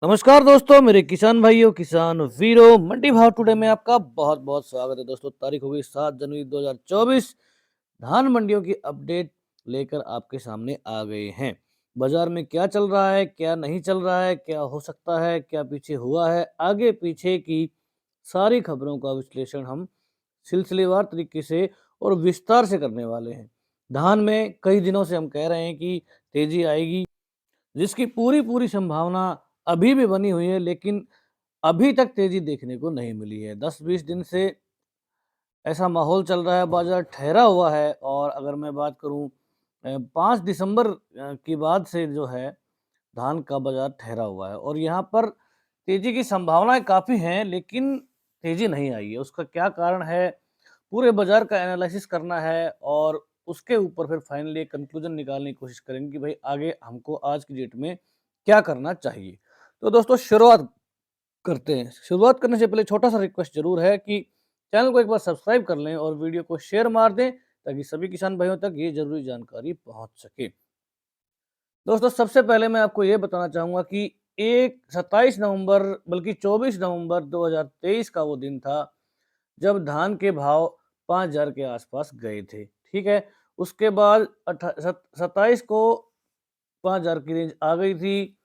नमस्कार दोस्तों, मेरे किसान भाइयों, किसान वीरों, मंडी भाव टुडे में आपका बहुत बहुत स्वागत है। दोस्तों, तारीख हो गई 7 जनवरी 2024। धान मंडियों की अपडेट लेकर आपके सामने आ गए हैं। बाजार में क्या चल रहा है, क्या नहीं चल रहा है, क्या हो सकता है, क्या पीछे हुआ है, आगे पीछे की सारी खबरों का विश्लेषण हम सिलसिलेवार तरीके से और विस्तार से करने वाले हैं। धान में कई दिनों से हम कह रहे हैं कि तेजी आएगी, जिसकी पूरी पूरी संभावना अभी भी बनी हुई है, लेकिन अभी तक तेजी देखने को नहीं मिली है। 10-20 दिन से ऐसा माहौल चल रहा है, बाजार ठहरा हुआ है। और अगर मैं बात करूं 5 दिसंबर की बाद से जो है धान का बाजार ठहरा हुआ है और यहाँ पर तेजी की संभावनाएं काफ़ी हैं, लेकिन तेजी नहीं आई है। उसका क्या कारण है, पूरे बाजार का एनालिसिस करना है और उसके ऊपर फिर फाइनली एक कंक्लूजन निकालने की कोशिश करेंगे कि भाई आगे हमको आज की डेट में क्या करना चाहिए। तो दोस्तों, शुरुआत करते हैं। शुरुआत करने से पहले छोटा सा रिक्वेस्ट जरूर है कि चैनल को एक बार सब्सक्राइब कर लें और वीडियो को शेयर मार दें, ताकि सभी किसान भाइयों तक ये जरूरी जानकारी पहुंच सके। दोस्तों, सबसे पहले मैं आपको ये बताना चाहूंगा कि एक 27 नवंबर बल्कि 24 नवंबर 2023 का वो दिन था जब धान के भाव 5,000 के आसपास गए थे। ठीक है। उसके बाद 27 को 5,000 की रेंज आ गई थी,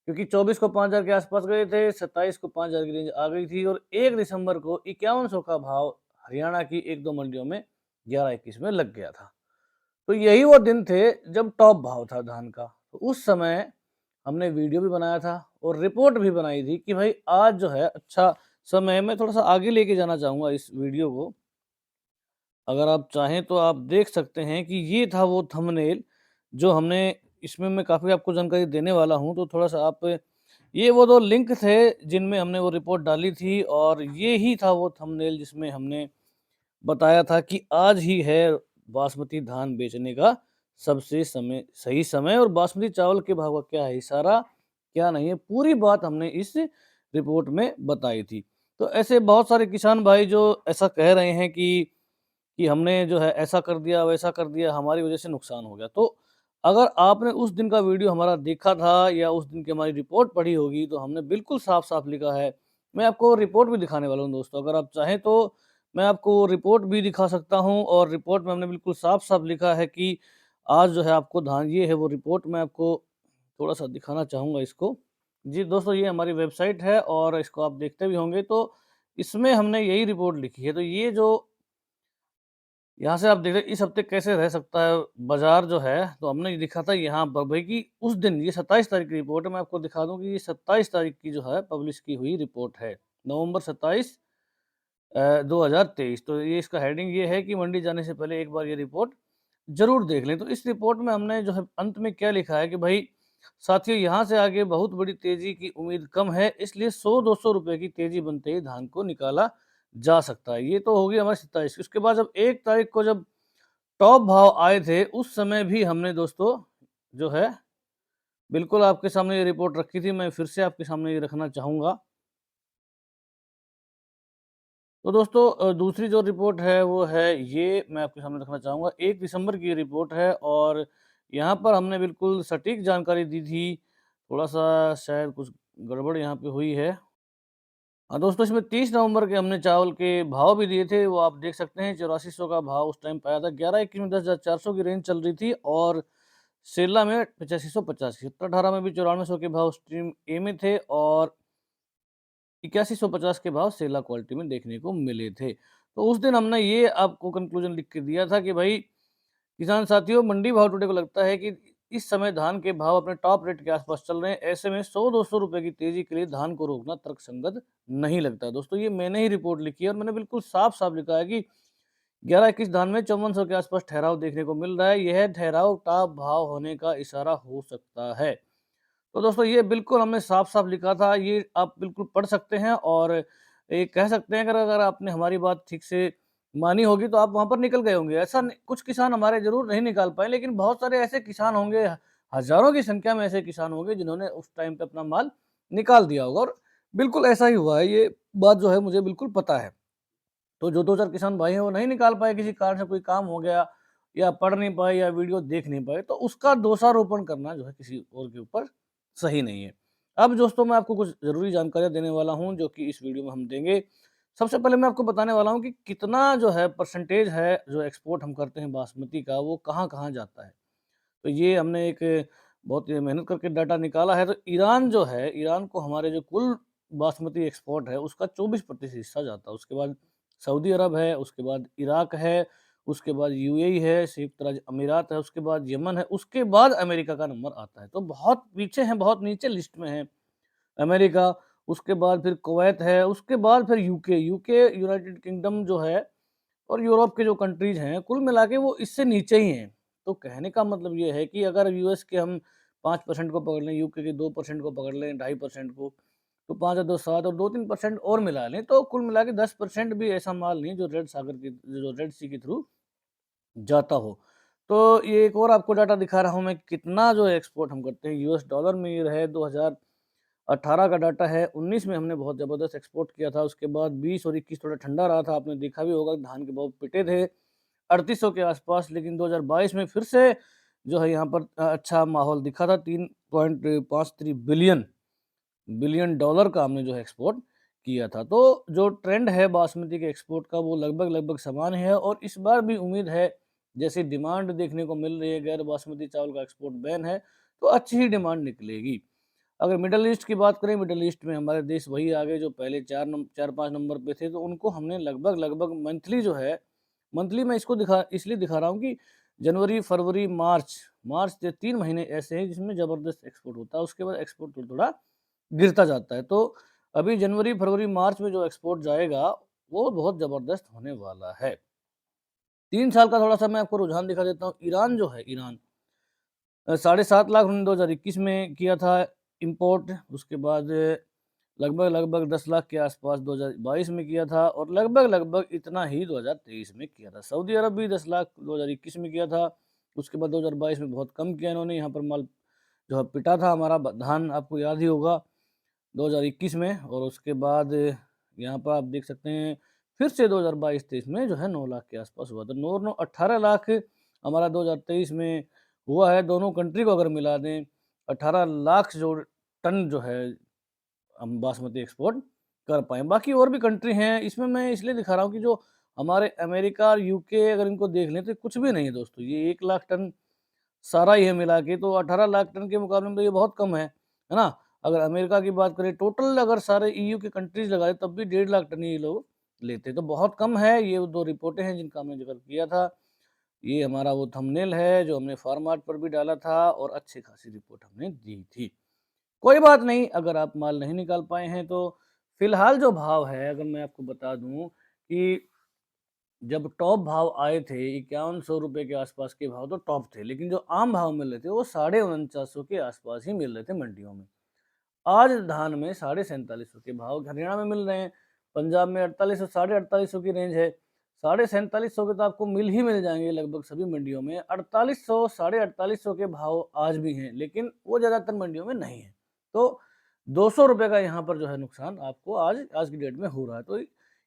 क्योंकि 24 को 5,000 के आसपास गए थे, 27 को 5,000 की रेंज आ गई थी और 1 दिसंबर को 5100 का भाव हरियाणा की एक दो मंडियों में 11-21 में लग गया था। तो यही वो दिन थे जब टॉप भाव था धान का। तो उस समय हमने वीडियो भी बनाया था और रिपोर्ट भी बनाई थी कि भाई आज जो है अच्छा समय है। मैं थोड़ा सा आगे लेके जाना चाहूंगा इस वीडियो को। अगर आप चाहें तो आप देख सकते हैं कि ये था वो थंबनेल जो हमने, इसमें मैं काफ़ी आपको जानकारी देने वाला हूँ, तो थोड़ा-सा आप, ये वो 2 लिंक थे जिनमें हमने वो रिपोर्ट डाली थी और ये ही था वो थंबनेल जिसमें हमने बताया था कि आज ही है बासमती धान बेचने का सबसे सही समय और बासमती चावल के भाव का क्या है इशारा, क्या नहीं है, पूरी बात हमने इस रिपोर्ट में बताई थी। तो ऐसे बहुत सारे किसान भाई जो ऐसा कह रहे हैं कि हमने जो है ऐसा कर दिया, वैसा कर दिया, हमारी वज़ह से नुकसान हो गया। तो अगर आपने उस दिन का वीडियो हमारा देखा था या उस दिन की हमारी रिपोर्ट पढ़ी होगी, तो हमने बिल्कुल साफ-साफ लिखा है। मैं आपको रिपोर्ट भी दिखाने वाला हूँ दोस्तों, अगर आप चाहें तो मैं आपको रिपोर्ट भी दिखा सकता हूँ और रिपोर्ट में हमने बिल्कुल साफ-साफ लिखा है कि आज जो है आपको धान, ये है वो रिपोर्ट, मैं आपको थोड़ा-सा दिखाना चाहूँगा इसको। जी दोस्तों, ये हमारी वेबसाइट है और इसको आप देखते भी होंगे, तो इसमें हमने यही रिपोर्ट लिखी है। तो ये जो यहाँ से आप देख रहे हैं इस हफ्ते कैसे रह सकता है बाजार जो है, तो हमने ये लिखा था यहाँ पर भाई कि उस दिन, ये 27 तारीख की रिपोर्ट है, मैं आपको दिखा दूँ कि ये 27 तारीख की जो है पब्लिश की हुई रिपोर्ट है। नवंबर 27 2023। तो ये इसका हेडिंग ये है कि मंडी जाने से पहले एक बार ये रिपोर्ट ज़रूर देख लें। तो इस रिपोर्ट में हमने जो है अंत में क्या लिखा है कि भाई साथियों, यहाँ से आगे बहुत बड़ी तेज़ी की उम्मीद कम है, इसलिए 100-200 रुपए की तेज़ी बनते ही धान को निकाला जा सकता है। ये तो होगी हमारी 27 की। उसके बाद जब 1 तारीख को जब टॉप भाव आए थे, उस समय भी हमने दोस्तों जो है बिल्कुल आपके सामने ये रिपोर्ट रखी थी। मैं फिर से आपके सामने ये रखना चाहूँगा। तो दोस्तों, दूसरी जो रिपोर्ट है वो है ये, मैं आपके सामने रखना चाहूँगा। 1 दिसंबर की ये रिपोर्ट है और यहाँ पर हमने बिल्कुल सटीक जानकारी दी थी। थोड़ा-सा शायद कुछ गड़बड़ यहाँ पे हुई है। हाँ दोस्तों, इसमें 30 नवंबर के हमने चावल के भाव भी दिए थे, वो आप देख सकते हैं। 8400 का भाव उस टाइम पाया था। 11-21 में 10,400 की रेंज चल रही थी और सेला में 8550, 17-18 में भी 9400 के भाव स्ट्रीम ए में थे और 8150 के भाव सेला क्वालिटी में देखने को मिले थे। तो उस दिन हमने ये आपको कंक्लूजन लिख के दिया था कि भाई किसान साथियों, मंडी भाव टुडे को लगता है कि इस समय धान के भाव अपने टॉप रेट के आसपास चल रहे हैं। ऐसे में 100-200 रुपए की तेजी के लिए धान को रोकना तर्कसंगत नहीं लगता। दोस्तों, ये मैंने ही रिपोर्ट लिखी है और मैंने बिल्कुल साफ-साफ लिखा है कि 11-21 धान में 5400 के आसपास ठहराव देखने को मिल रहा है। यह ठहराव टॉप भाव होने का इशारा हो सकता है। तो दोस्तों, ये बिल्कुल हमने साफ-साफ लिखा था, ये आप बिल्कुल पढ़ सकते हैं और ये कह सकते हैं, अगर अगर आपने हमारी बात ठीक से मानी होगी तो आप वहाँ पर निकल गए होंगे। ऐसा नहीं, कुछ किसान हमारे ज़रूर नहीं निकाल पाए, लेकिन बहुत सारे ऐसे किसान होंगे, हज़ारों की संख्या में ऐसे किसान होंगे जिन्होंने उस टाइम पे अपना माल निकाल दिया होगा और बिल्कुल ऐसा ही हुआ है। ये बात जो है मुझे बिल्कुल पता है। तो जो 2-4 किसान भाई हैं वो नहीं निकाल पाए, किसी कारण से कोई काम हो गया या पढ़ नहीं पाए या वीडियो देख नहीं पाए, तो उसका दोषारोपण करना जो है किसी और के ऊपर सही नहीं है। अब दोस्तों मैं आपको कुछ ज़रूरी जानकारियाँ देने वाला हूँ जो कि इस वीडियो में हम देंगे। सबसे पहले मैं आपको बताने वाला हूँ कि कितना जो है परसेंटेज है जो एक्सपोर्ट हम करते हैं बासमती का, वो कहाँ-कहाँ जाता है। तो ये हमने एक बहुत मेहनत करके डाटा निकाला है। तो ईरान जो है, ईरान को हमारे जो कुल बासमती एक्सपोर्ट है उसका 24% हिस्सा जाता है। उसके बाद सऊदी अरब है, उसके बाद इराक है, उसके बाद यूएई है, संयुक्त राज्य अमीरात है, उसके बाद यमन है, उसके बाद अमेरिका का नंबर आता है। तो बहुत पीछे हैं, बहुत नीचे लिस्ट में है अमेरिका, उसके बाद फिर कुवैत है, उसके बाद फिर यूके, यूनाइटेड किंगडम जो है और यूरोप के जो कंट्रीज़ हैं, कुल मिला के वो इससे नीचे ही हैं। तो कहने का मतलब ये है कि अगर यूएस के हम 5% को पकड़ लें, यूके के 2% को पकड़ लें, 2.5% को, तो 5 और 2 7 और 2-3% और मिला लें, तो कुल मिला के 10% भी ऐसा माल नहीं जो रेड सी के थ्रू जाता हो। तो ये एक और आपको डाटा दिखा रहा हूँ मैं, कितना जो एक्सपोर्ट हम करते हैं यूएस डॉलर में। ये है 2018 का डाटा है, 19 में हमने बहुत ज़बरदस्त एक्सपोर्ट किया था, उसके बाद 20 और 21 थोड़ा ठंडा रहा था, आपने देखा भी होगा धान के भाव पिटे थे 3800 के आसपास, लेकिन 2022 में फिर से जो है यहाँ पर अच्छा माहौल दिखा था। 3.53 बिलियन बिलियन डॉलर का हमने जो है एक्सपोर्ट किया था। तो जो ट्रेंड है बासमती के एक्सपोर्ट का वो लगभग समान है, और इस बार भी उम्मीद है जैसी डिमांड देखने को मिल रही है, गैर बासमती चावल का एक्सपोर्ट बैन है तो अच्छी ही डिमांड निकलेगी। अगर मिडल ईस्ट की बात करें, मिडल ईस्ट में हमारे देश वही आ गए जो पहले 4-5 नंबर पे थे, तो उनको हमने लगभग मंथली जो है, मंथली मैं इसको इसलिए दिखा रहा हूँ कि जनवरी, फरवरी, मार्च, मार्च के 3 महीने ऐसे हैं जिसमें ज़बरदस्त एक्सपोर्ट होता है, उसके बाद एक्सपोर्ट थोड़ा गिरता जाता है। तो अभी जनवरी, फरवरी, मार्च में जो एक्सपोर्ट जाएगा, वो बहुत ज़बरदस्त होने वाला है। 3 साल का थोड़ा-सा मैं आपको रुझान दिखा देता हूँ। ईरान जो है, ईरान 7.5 लाख उन्होंने 2021 में किया था इम्पोर्ट, उसके बाद लगभग 10 लाख के आसपास 2022 में किया था, और लगभग इतना ही 2023 में किया था। सऊदी अरब भी 10 लाख 2021 में किया था, उसके बाद 2022 में बहुत कम किया इन्होंने। यहाँ पर माल जो है पिटा था हमारा धान, आपको याद ही होगा 2021 में, और उसके बाद यहाँ पर आप देख सकते हैं फिर से 2022-23 में जो है 9 लाख के आसपास हुआ था। 9-9 18 लाख हमारा 2023 में हुआ है। दोनों कंट्री को अगर मिला दें, 18 लाख जो टन जो है हम बासमती एक्सपोर्ट कर पाएँ। बाकी और भी कंट्री हैं, इसमें मैं इसलिए दिखा रहा हूँ कि जो हमारे अमेरिका और यूके अगर इनको देख लें तो कुछ भी नहीं है दोस्तों। ये 1 लाख टन सारा ही है मिला के, तो 18 लाख टन के मुकाबले में तो ये बहुत कम है ना? अगर अमेरिका की बात करें, टोटल अगर सारे ईयू के कंट्रीज़ लगाए तब भी 1.5 लाख टन ही ये लोग लेते, तो बहुत कम है। ये 2 रिपोर्टें हैं जिनका हमने ज़िक्र किया था। ये हमारा वो थंबनेल है जो हमने फार्मार्ट पर भी डाला था, और अच्छी खासी रिपोर्ट हमने दी थी। कोई बात नहीं, अगर आप माल नहीं निकाल पाए हैं तो फिलहाल जो भाव है, अगर मैं आपको बता दूं कि जब टॉप भाव आए थे 5100 रुपये के आसपास के भाव तो टॉप थे, लेकिन जो आम भाव मिल रहे थे वो 4950 के आसपास ही मिल रहे थे मंडियों में। आज धान में 4750 के भाव हरियाणा में मिल रहे हैं, पंजाब में 4800 4850 की रेंज है। 4750 के तो आपको मिल जाएंगे लगभग सभी मंडियों में। 4800 4850 के भाव आज भी हैं, लेकिन वो ज़्यादातर मंडियों में नहीं है। तो 200 रुपये का यहाँ पर जो है नुकसान आपको आज आज की डेट में हो रहा है। तो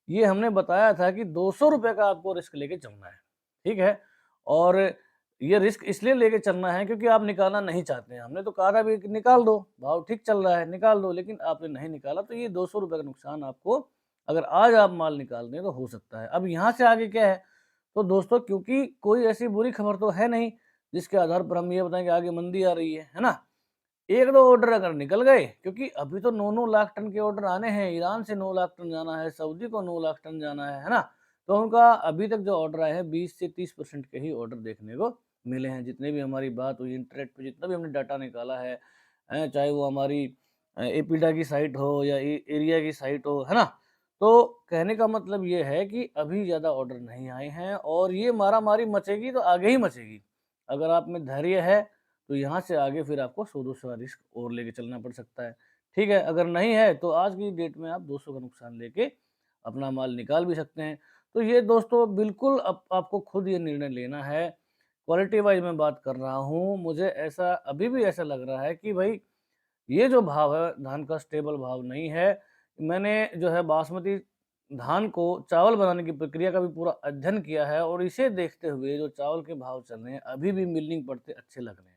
ये हमने बताया था कि 200 रुपये का आपको रिस्क लेके चलना है, ठीक है? और ये रिस्क इसलिए लेके चलना है क्योंकि आप निकालना नहीं चाहते हैं। हमने तो कहा था भी कि निकाल दो, भाव ठीक चल रहा है, निकाल दो, लेकिन आपने नहीं निकाला, तो ये 200 रुपये का नुकसान आपको अगर आज आप माल निकाल दें तो हो सकता है। अब यहाँ से आगे क्या है? तो दोस्तों, क्योंकि कोई ऐसी बुरी खबर तो है नहीं जिसके आधार पर हम ये बताएं कि आगे मंदी आ रही है ना? 1-2 ऑर्डर अगर निकल गए, क्योंकि अभी तो 9-9 लाख टन के ऑर्डर आने हैं, ईरान से 9 लाख टन जाना है, सऊदी को 9 लाख टन जाना है ना? तो उनका अभी तक जो ऑर्डर आए हैं 20 से 30% के ही ऑर्डर देखने को मिले हैं। जितने भी हमारी बात हुई इंटरनेट पे, जितना भी हमने डाटा निकाला है, चाहे वो हमारी एपीडा की साइट हो या एरिया की साइट हो, है ना? तो कहने का मतलब ये है कि अभी ज़्यादा ऑर्डर नहीं आए हैं, और ये मारामारी मचेगी तो आगे ही मचेगी। अगर आप में धैर्य है तो यहाँ से आगे फिर आपको 100-200 का रिस्क और लेके चलना पड़ सकता है। ठीक है, अगर नहीं है तो आज की डेट में आप 200 का नुकसान लेके अपना माल निकाल भी सकते हैं। तो ये दोस्तों बिल्कुल आपको खुद ये निर्णय लेना है। क्वालिटी वाइज़ मैं बात कर रहा हूँ, मुझे ऐसा अभी भी ऐसा लग रहा है कि भई ये जो भाव है धान का स्टेबल भाव नहीं है। मैंने जो है बासमती धान को चावल बनाने की प्रक्रिया का भी पूरा अध्ययन किया है, और इसे देखते हुए जो चावल के भाव चल रहे हैं, अभी भी मिलिंग पड़ते अच्छे लग रहे हैं।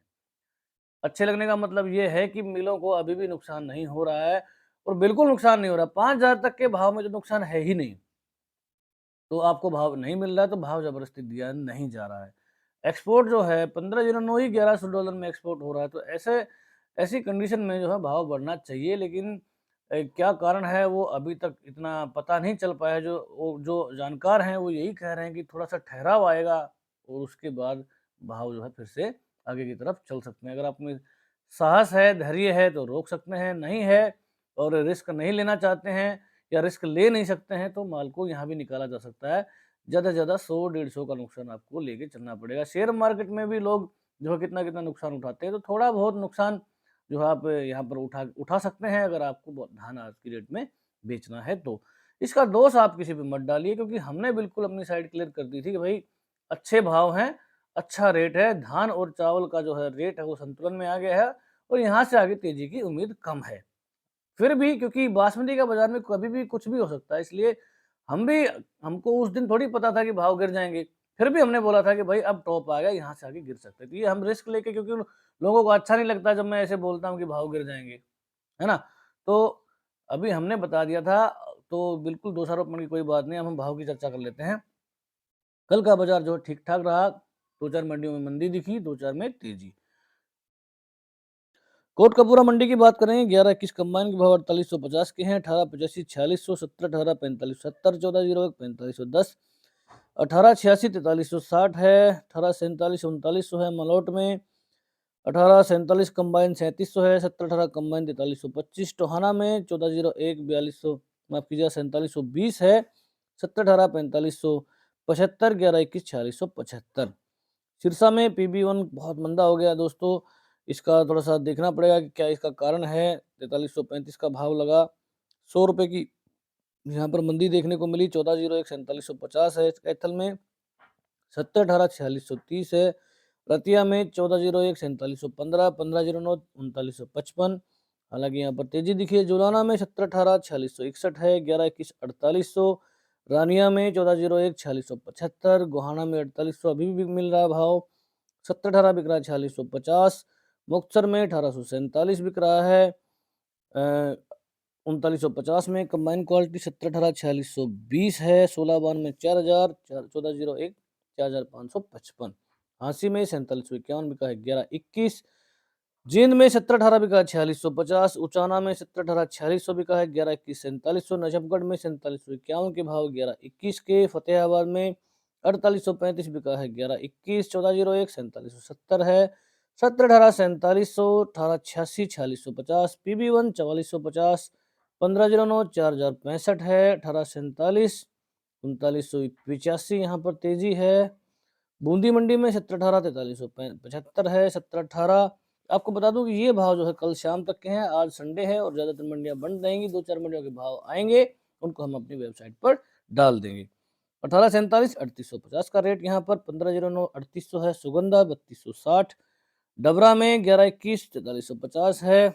अच्छे लगने का मतलब ये है कि मिलों को अभी भी नुकसान नहीं हो रहा है और बिल्कुल नुकसान नहीं हो रहा। 5,000 तक के भाव में तो नुकसान है ही नहीं। तो आपको भाव नहीं मिल रहा है तो भाव ज़बरदस्ती दिया नहीं जा रहा है। एक्सपोर्ट जो है 1509 ही $1100 में एक्सपोर्ट हो रहा है, तो ऐसी कंडीशन में जो है भाव बढ़ना चाहिए, लेकिन क्या कारण है वो अभी तक इतना पता नहीं चल पाया। जो जानकार हैं वो यही कह रहे हैं कि थोड़ा-सा ठहराव आएगा और उसके बाद भाव जो है फिर से आगे की तरफ चल सकते हैं। अगर आप में साहस है, धैर्य है तो रोक सकते हैं, नहीं है और रिस्क नहीं लेना चाहते हैं या रिस्क ले नहीं सकते हैं तो माल को यहाँ भी निकाला जा सकता है। ज़्यादा से ज़्यादा 100-150 का नुकसान आपको लेके चलना पड़ेगा। शेयर मार्केट में भी लोग जो है कितना-कितना नुकसान उठाते हैं, तो थोड़ा बहुत नुकसान जो है आप यहाँ पर उठा सकते हैं अगर आपको धान आज की डेट में बेचना है तो। इसका दोष आप किसी पे मत डालिए, क्योंकि हमने बिल्कुल अपनी साइड क्लियर कर दी थी कि भाई अच्छे भाव हैं, अच्छा रेट है, धान और चावल का जो है रेट है वो संतुलन में आ गया है और यहाँ से आगे तेज़ी की उम्मीद कम है। फिर भी क्योंकि बासमती का बाज़ार में कभी भी कुछ भी हो सकता है, इसलिए हम भी हमको उस दिन थोड़ी पता था कि भाव गिर जाएँगे। फिर भी हमने बोला था कि भाई अब टॉप आ गया, यहाँ से आगे गिर सकते हैं। तो ये हम रिस्क लेके, क्योंकि लोगों को अच्छा नहीं लगता जब मैं ऐसे बोलता हूँ कि भाव गिर जाएँगे, है ना? तो अभी हमने बता दिया था, तो बिल्कुल दोषारोपण की कोई बात नहीं, अब हम भाव की चर्चा कर लेते हैं। कल का बाज़ार जो है ठीक-ठाक रहा, 2-4 मंडियों में मंदी दिखी, 2-4 में तेज़ी। कोटकपूरा मंडी की बात करें, 11-21 कंबाइन के भाव 4850 के हैं, 1885 4600, 17 18 45 70, 1401 4510, 1886 4360 है, 1847 3900 है मलौट में, 1847 कंबाइन 3700 है, 17 18 कंबाइन 4325 टोहाना में, 1401 4200 माफ कीजिए 4720 है, 17 18 4575, 11-21 4675। सिरसा में PB1 बहुत मंदा हो गया दोस्तों, इसका थोड़ा-सा देखना पड़ेगा कि क्या इसका कारण है। 4335 का भाव लगा, ₹100 की यहाँ पर मंदी देखने को मिली। 1401 4750 है कैथल में, 70 18 4630 है। रतिया में 1401 4715, 1509 3955। हालाँकि यहाँ पर तेज़ी दिखी है। जुलाना में 17 18 4661 है, 11-21 4800। रानिया में 1401 4675, गोहाना में 4800 अभी भी मिल रहा है भाव। 70 18 बिक रहा है 4650। मुक्तसर में 1847 बिक रहा है। 3950 में कंबाइन क्वालिटी। 17 18 4620 है। 16 बावन में 4000, 1401 4555। झांसी में 4751 बिका है 11-21। जींद में 17 18 बिका है 4650। उचाना में 17 18 4600 बिका है 11-21 4700। नजफगढ़ में 4751 के भाव 11-21 के। फतेहाबाद में 4835 बिका है 11-21। 1401 4770 है। 17 18 4700, 18 86 4650। PB1 4450, 1509 4065 है। 18 47 3985 यहाँ पर तेजी है। बूंदी मंडी में 17 18 4375 है। 17 18 आपको बता दूं कि ये भाव जो है कल शाम तक के हैं। आज संडे है और ज़्यादातर मंडियां बंद रहेंगी। 2-4 मंडियों के भाव आएंगे, उनको हम अपनी वेबसाइट पर डाल देंगे। 18 47 3850 का रेट यहाँ पर। 1509 3800 है। सुगंधा 3260। डबरा में 11-21 4350 है।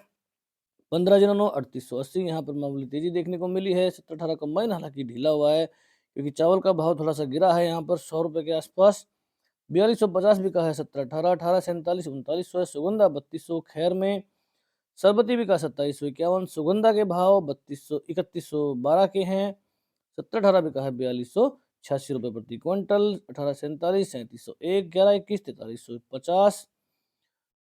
1509 3880 यहाँ पर मामूली तेजी देखने को मिली है। 17 18 कंबाइन हालांकि ढीला हुआ है, क्योंकि चावल का भाव थोड़ा सा गिरा है यहाँ पर ₹100 के आसपास। 4250 बिका है। 17 18 18 47 3900 है। सुगंधा 3200 खैर में। सरबती बिका 2751। सुगंधा के भाव 3200 3112 के हैं। 17 18 बिका है ₹4286 प्रति क्विंटल। 18 47 3701, 11-21 4350,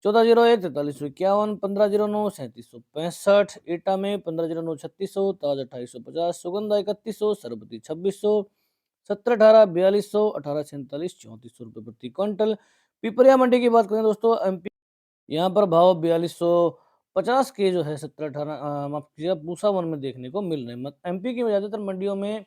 1401 4351, 1509 3765। एटा में 1509 3600, ताज 2850, सुगंधा 3100, सरबती 2600, 17 18 4200, 18 47 ₹3400 प्रति क्विंटल। पिपरिया मंडी की बात करें दोस्तों, MP यहाँ पर भाव 4250 के जो है 17 18 माफ कीजिएगा पूसा वन में देखने को मिल रहे हैं। MP की ज़्यादातर मंडियों में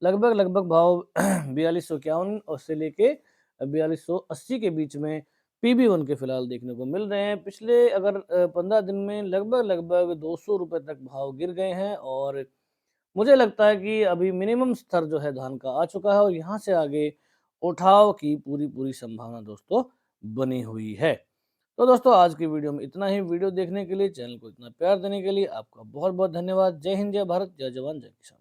लगभग भाव 4251 और से लेके 4280 के बीच में PB1 के फिलहाल देखने को मिल रहे हैं। पिछले अगर 15 दिन में लगभग ₹200 तक भाव गिर गए हैं और मुझे लगता है कि अभी मिनिमम स्तर जो है धान का आ चुका है और यहाँ से आगे उठाव की पूरी संभावना दोस्तों बनी हुई है। तो दोस्तों आज की वीडियो में इतना ही। वीडियो देखने के लिए, चैनल को इतना प्यार देने के लिए आपका बहुत बहुत धन्यवाद। जय हिंद, जय भारत, जय जवान, जय किसान।